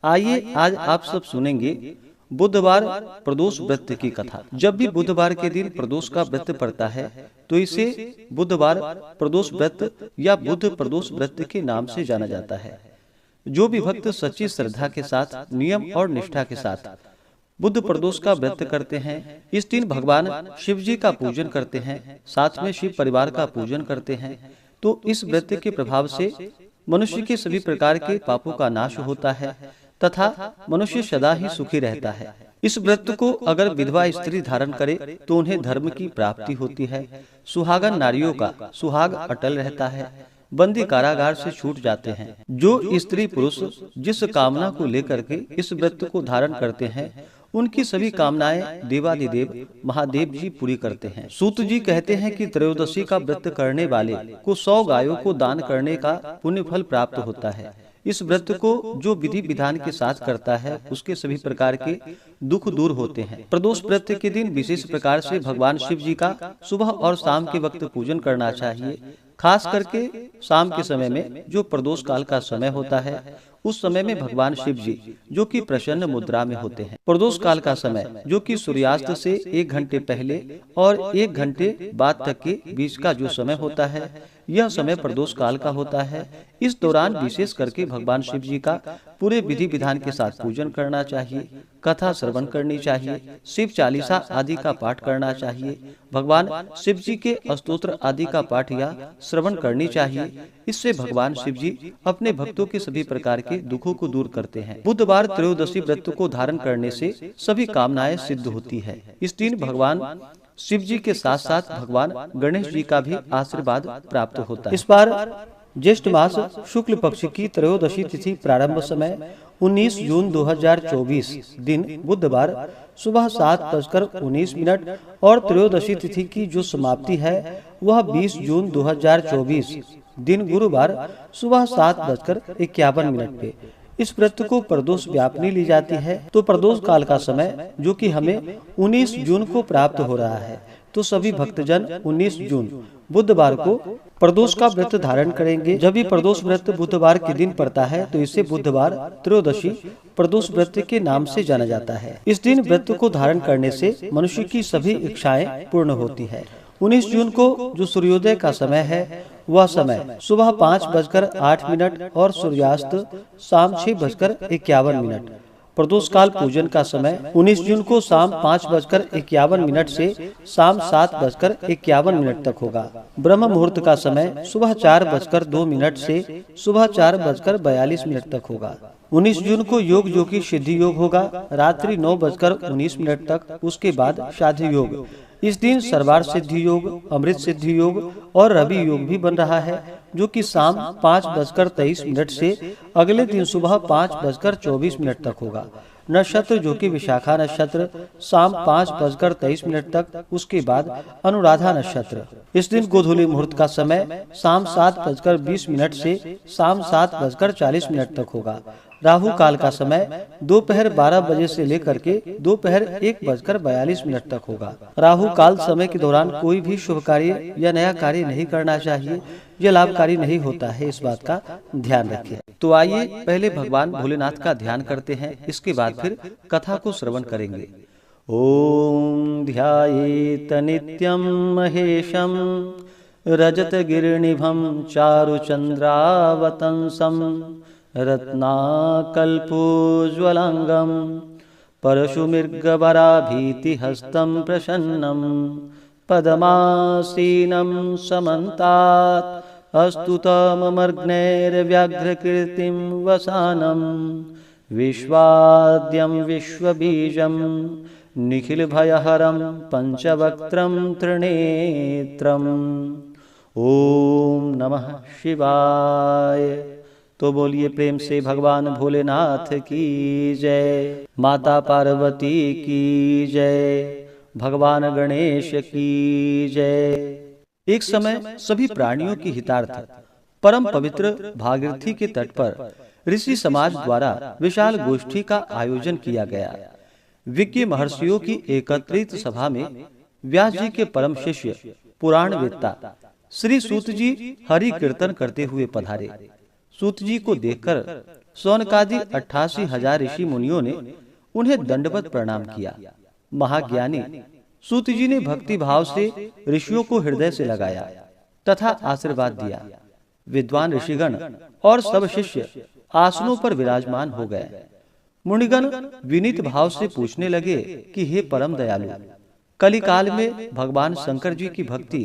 आइए आज आप सब सुनेंगे बुधवार प्रदोष व्रत की कथा। जब भी बुधवार के दिन प्रदोष का व्रत पड़ता है तो इसे बुधवार प्रदोष व्रत या बुध प्रदोष व्रत के नाम से जाना जाता है। जो भी भक्त सच्ची श्रद्धा के साथ, नियम और निष्ठा के साथ बुध प्रदोष का व्रत करते हैं, इस दिन भगवान शिव जी का पूजन करते हैं, साथ में शिव परिवार का पूजन करते हैं, तो इस व्रत के प्रभाव से मनुष्य के सभी प्रकार के पापों का नाश होता है तथा मनुष्य सदा ही सुखी रहता है। इस व्रत को अगर विधवा स्त्री धारण करे तो उन्हें धर्म की प्राप्ति होती है। सुहागन नारियों का सुहाग अटल रहता है, बंदी कारागार से छूट जाते हैं। जो स्त्री पुरुष जिस कामना को लेकर के इस व्रत को धारण करते हैं, उनकी सभी कामनाएं देवादिदेव महादेव जी पूरी करते हैं। सूत जी कहते हैं कि त्रयोदशी का व्रत करने वाले को 100 गायों को दान करने का पुण्य फल प्राप्त होता है। इस व्रत को जो विधि विधान के साथ करता है, उसके सभी प्रकार के दुख दूर होते हैं। प्रदोष व्रत के दिन विशेष प्रकार से भगवान शिव जी का सुबह और शाम के वक्त पूजन करना चाहिए। खास करके शाम के समय में, जो प्रदोष काल का समय होता है, उस समय में भगवान शिव जी जो कि प्रसन्न मुद्रा में होते हैं। प्रदोष काल का समय जो कि सूर्यास्त से 1 घंटे पहले और 1 घंटे बाद तक के बीच का जो समय होता है, यह समय प्रदोष काल का होता है। इस दौरान विशेष करके भगवान शिव जी का पूरे विधि विधान के साथ पूजन करना चाहिए, कथा श्रवण करनी चाहिए, शिव चालीसा आदि का पाठ करना चाहिए, भगवान शिव जी के स्तोत्र आदि का पाठ या श्रवण करनी चाहिए। इससे भगवान शिव जी अपने भक्तों के सभी प्रकार के दुखों को दूर करते हैं। बुधवार त्रयोदशी व्रत को धारण करने से सभी कामनाएं सिद्ध होती है। इस दिन भगवान शिव जी के साथ साथ भगवान गणेश जी का भी आशीर्वाद प्राप्त होता है। इस बार ज्येष्ठ मास शुक्ल पक्ष की त्रयोदशी तिथि प्रारंभ समय 19 जून 2024 दिन बुधवार सुबह 7:19 और त्रयोदशी तिथि की जो समाप्ति है वह 20 जून 2024 दिन गुरुवार सुबह 7:51 पे। इस व्रत को प्रदोष व्यापनी ली जाती है। तो प्रदोष काल का समय जो कि हमें 19 जून को प्राप्त हो रहा है, तो सभी भक्तजन 19 जून बुधवार को प्रदोष का व्रत धारण करेंगे। जब भी प्रदोष व्रत बुधवार के दिन पड़ता है तो इसे बुधवार त्रयोदशी प्रदोष व्रत के नाम से जाना जाता है। इस दिन व्रत को धारण करने से मनुष्य की सभी इच्छाएं पूर्ण होती है। 19 जून को जो सूर्योदय का समय है, वह समय सुबह 5:08 और सूर्यास्त शाम 6:51। प्रदोष काल पूजन का समय 19 जून को शाम 5:51 से शाम 7:51 तक होगा। ब्रह्म मुहूर्त का समय सुबह 4:02 से सुबह 4:42 तक होगा। 19 जून को योग जो कि सिद्धि योग होगा, रात्रि 9:19 तक। उसके बाद साध्य योग। इस दिन सर्वार्थ सिद्धि योग, अमृत सिद्धि योग और रवि योग भी बन रहा है, जो कि शाम 5:23 से अगले दिन सुबह 5:24 तक होगा। नक्षत्र जो कि विशाखा नक्षत्र शाम 5:23 तक। उसके बाद अनुराधा नक्षत्र। इस दिन गोधूली मुहूर्त का समय शाम 7:20 से शाम 7:40 तक होगा। राहु काल का समय दोपहर 12 बजे से लेकर के दोपहर 1:42 तक होगा। राहु काल समय के दौरान कोई भी शुभ कार्य या नया कार्य नहीं करना चाहिए, यह लाभकारी नहीं होता है, इस बात का ध्यान रखें। तो आइए पहले भगवान भोलेनाथ का ध्यान करते हैं, इसके बाद फिर कथा को श्रवण करेंगे। ओम ध्यायेत नित्यं महेशं रजत गिरिनिभं चारुचंद्रावतंसं रत्नाकल्पोज्ज्वलांगं परशुमृगवराभीतिहस्तं प्रसन्नं पद्मासीनं समन्तात् अस्तुतममर्ग्नैर्व्याघ्रकीर्तिं वसानं विश्वाद्यं विश्वबीजं निखिलभयहरं पंचवक्त्रं त्रिनेत्रम्। ओम नमः शिवाय। तो बोलिए प्रेम से भगवान भोलेनाथ की जय, माता पार्वती की जय, भगवान गणेश की जय। एक समय सभी प्राणियों की हितार्थ परम पवित्र भागीरथी के तट पर ऋषि समाज द्वारा विशाल गोष्ठी का आयोजन किया गया। विज्ञ महर्षियों की एकत्रित सभा में व्यास जी के परम शिष्य पुराण वेत्ता श्री सूत जी हरि कीर्तन करते हुए पधारे। सूत जी को देखकर शौनकादि 88,000 ऋषि मुनियों ने उन्हें दंडवत प्रणाम किया। महाज्ञानी सूत जी ने भक्ति भाव से ऋषियों को हृदय से लगाया तथा आशीर्वाद दिया। विद्वान ऋषिगण और सब शिष्य आसनों पर विराजमान हो गए। मुनिगण विनीत भाव से पूछने लगे कि हे परम दयालु, कलिकाल में भगवान शंकर जी की भक्ति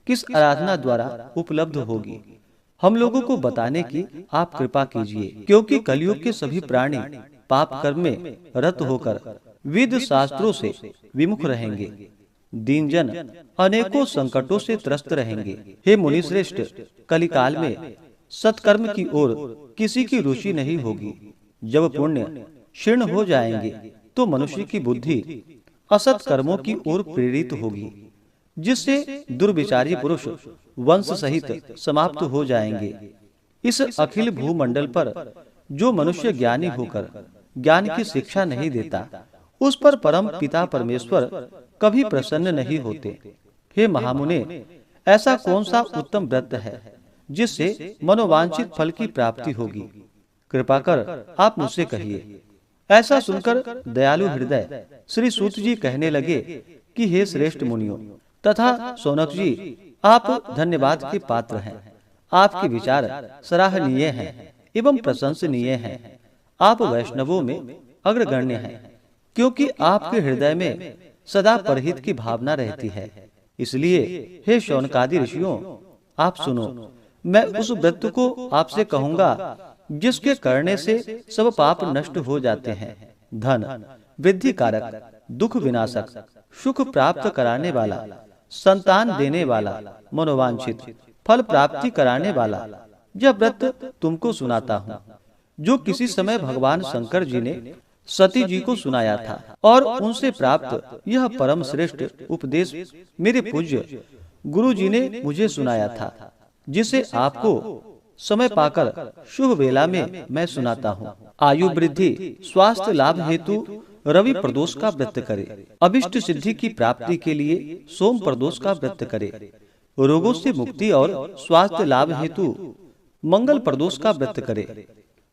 किस आराधना द्वारा उपलब्ध होगी? हम लोगों को बताने की आप कृपा कीजिए, क्योंकि कलयुग के सभी प्राणी पाप कर्म में रत होकर वेद शास्त्रों से विमुख रहेंगे। दीनजन अनेकों संकटों से त्रस्त रहेंगे। हे मुनि श्रेष्ठ, कलिकाल में सत्कर्म की ओर किसी की रुचि नहीं होगी। जब पुण्य क्षीण हो जाएंगे तो मनुष्य की बुद्धि असत कर्मों की ओर प्रेरित होगी, जिससे दुर्विचारी पुरुष वंश सहित समाप्त हो जाएंगे। इस अखिल भूमंडल पर जो मनुष्य ज्ञानी होकर ज्ञान की शिक्षा नहीं देता, उस पर परम पिता परमेश्वर कभी प्रसन्न नहीं होते। हे महामुने, ऐसा कौन सा उत्तम व्रत है जिससे मनोवांछित फल की प्राप्ति होगी? कृपा कर आप मुझसे कहिए। ऐसा सुनकर दयालु हृदय श्री सूत जी कहने लगे कि हे श्रेष्ठ मुनियों तथा शौनक जी, आप धन्यवाद के पात्र हैं। आपके विचार सराहनीय हैं एवं प्रशंसनीय हैं। आप वैष्णवों में अग्रगण्य हैं, क्योंकि आपके हृदय में सदा परहित की भावना रहती है। इसलिए हे शौनकादि ऋषियों, आप सुनो। मैं उस व्रत को आपसे कहूंगा जिसके करने से सब पाप नष्ट हो जाते हैं। धन वृद्धि कारक, दुख विनाशक, सुख प्राप्त कराने वाला, संतान देने वाला, मनोवांछित फल प्राप्ति कराने वाला यह व्रत तुमको सुनाता हूँ, जो किसी समय भगवान शंकर जी ने सती जी को सुनाया था, और उनसे प्राप्त यह परम श्रेष्ठ उपदेश मेरे पूज्य गुरु जी ने मुझे सुनाया था, जिसे आपको समय पाकर शुभ वेला में मैं सुनाता हूँ। आयु वृद्धि, स्वास्थ्य लाभ हेतु रवि प्रदोष का व्रत करे। अभिष्ट सिद्धि की प्राप्ति के लिए सोम प्रदोष का व्रत करे। रोगों से मुक्ति और स्वास्थ्य लाभ हेतु मंगल प्रदोष का व्रत करे।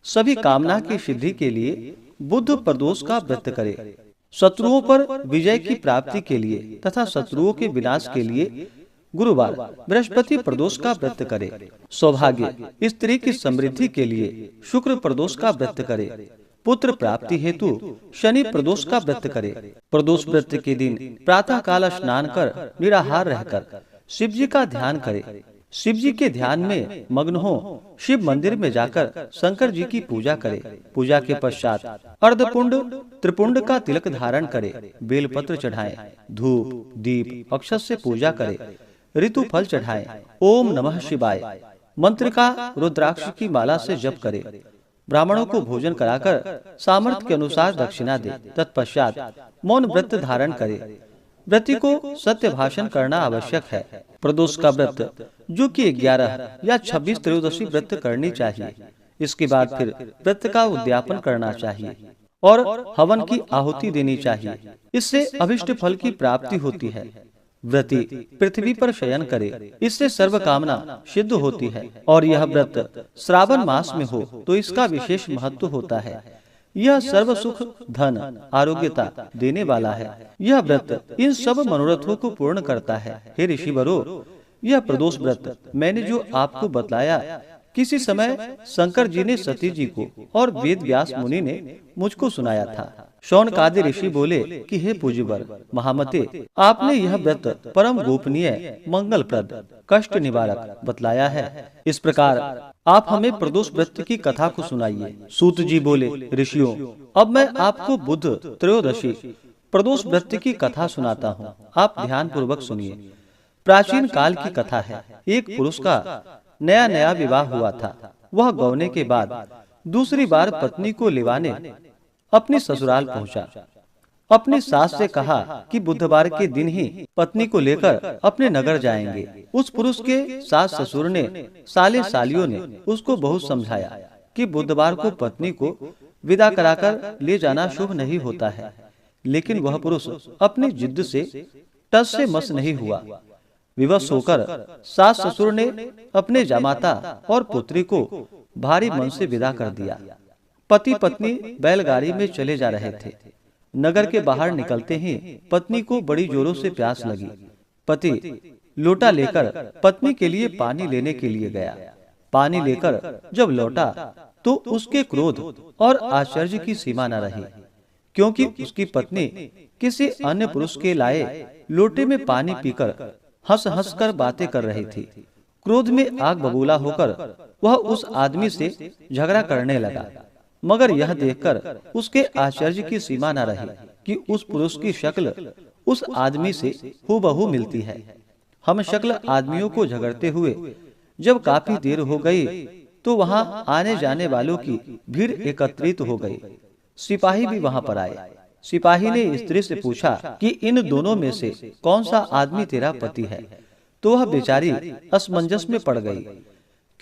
सभी कामना की सिद्धि के लिए बुध प्रदोष का व्रत करे। शत्रुओं पर विजय की प्राप्ति के लिए तथा शत्रुओं के विनाश के लिए गुरुवार बृहस्पति प्रदोष का व्रत करे। सौभाग्य, स्त्री की समृद्धि के लिए शुक्र प्रदोष का व्रत करे। पुत्र प्राप्ति हेतु शनि प्रदोष का व्रत करे। प्रदोष व्रत के दिन प्रातः काल स्नान कर निराहार रहकर शिव जी का ध्यान करे। शिव जी के ध्यान में मग्न हो शिव मंदिर में जाकर शंकर जी की पूजा करे। पूजा के पश्चात अर्धपुंड त्रिपुंड का तिलक धारण करे। बेलपत्र चढ़ाएं, धूप दीप अक्षत से पूजा करे। ऋतु फल चढ़ाएं। ओम नमः शिवाय मंत्र का रुद्राक्ष की माला से जप करे। ब्राह्मणों को भोजन कराकर सामर्थ्य के अनुसार दक्षिणा दे। तत्पश्चात मौन व्रत धारण करे। व्रती को सत्य भाषण करना आवश्यक है। प्रदोष का व्रत जो कि 11 या 26 त्रयोदशी व्रत करनी चाहिए। इसके बाद फिर व्रत का उद्यापन करना चाहिए और हवन की आहुति देनी चाहिए। इससे अभिष्ट फल की प्राप्ति होती है। व्रती पृथ्वी पर शयन करे, इससे सर्व कामना सिद्ध होती है। और यह व्रत श्रावण मास में हो तो इसका विशेष महत्व होता है। यह सर्व सुख धन आरोग्यता देने वाला है। यह व्रत इन सब मनोरथों को पूर्ण करता है। हे ऋषिवरों, यह प्रदोष व्रत मैंने जो आपको बतलाया, किसी समय शंकर जी ने सती जी को और वेद व्यास मुनि ने मुझको सुनाया था। शौनकादि ऋषि बोले कि हे पूज्यवर महामते, आपने यह व्रत परम गोपनीय मंगलप्रद कष्ट निवारक बतलाया है। इस प्रकार आप हमें प्रदोष व्रत की कथा को सुनाइए। सूत जी बोले, ऋषियों, अब मैं आपको बुध त्रयोदशी प्रदोष व्रत की कथा सुनाता हूँ। आप ध्यान पूर्वक सुनिए। प्राचीन काल की कथा है। एक पुरुष का नया नया विवाह हुआ था। वह गौने के बाद दूसरी बार पत्नी को लिवाने अपनी ससुराल पहुंचा। अपनी सास से कहा कि बुधवार के दिन ही पत्नी को लेकर अपने नगर जाएंगे। उस पुरुष के सास ससुर ने साले सालियों ने उसको बहुत समझाया कि बुधवार को पत्नी को विदा कराकर ले जाना शुभ नहीं होता है, लेकिन वह पुरुष अपनी जिद्द से टस से मस नहीं हुआ। विवश होकर सास ससुर ने अपने जामाता और पुत्री को भारी मन से विदा कर दिया। पति पत्नी बैलगाड़ी में चले जा रहे थे। नगर के बाहर निकलते ही पत्नी को बड़ी जोरों से प्यास लगी। पति लोटा लेकर पत्नी के लिए पानी लेने के लिए गया। पानी लेकर जब लौटा तो उसके क्रोध और आश्चर्य की सीमा न रही, क्योंकि उसकी पत्नी किसी अन्य पुरुष के लाए लोटे में पानी पीकर हंस हंस कर बातें कर रही थी। क्रोध में आग बबूला होकर वह उस आदमी से झगड़ा करने लगा, मगर यह देखकर उसके आश्चर्य की सीमा न रही कि उस पुरुष की शक्ल उस आदमी से हूबहू मिलती है। हम शक्ल आदमियों को झगड़ते हुए जब काफी देर हो गई तो वहां आने जाने वालों की भीड़ एकत्रित हो गई। सिपाही भी वहां पर आए। सिपाही ने स्त्री से पूछा कि इन दोनों में से कौन सा आदमी तेरा पति है, तो वह बेचारी असमंजस में पड़ गई,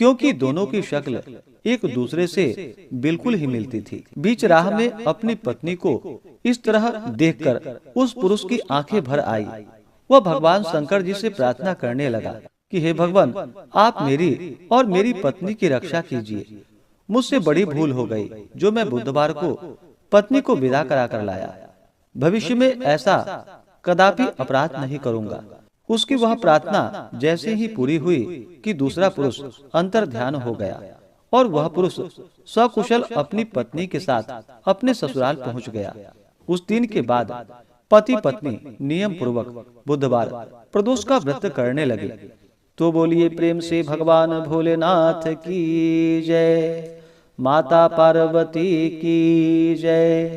क्योंकि दोनों की शक्ल एक दूसरे से बिल्कुल ही मिलती थी। बीच राह में अपनी पत्नी को इस तरह देखकर उस पुरुष की आंखें भर आई। वह भगवान शंकर जी से प्रार्थना करने लगा कि हे भगवान, आप मेरी और मेरी पत्नी की रक्षा कीजिए। मुझसे बड़ी भूल हो गई जो मैं बुधवार को पत्नी को विदा करा कर लाया। भविष्य में ऐसा कदापि अपराध नहीं करूंगा। उसकी वह प्रार्थना जैसे ही पूरी हुई कि दूसरा पुरुष अंतर ध्यान हो गया और वह पुरुष सकुशल अपनी पत्नी के साथ अपने ससुराल पहुंच गया। उस दिन के बाद पति पत्नी नियम पूर्वक बुधवार प्रदोष का व्रत करने लगे। तो बोलिए प्रेम से भगवान भोलेनाथ की जय, माता पार्वती की जय।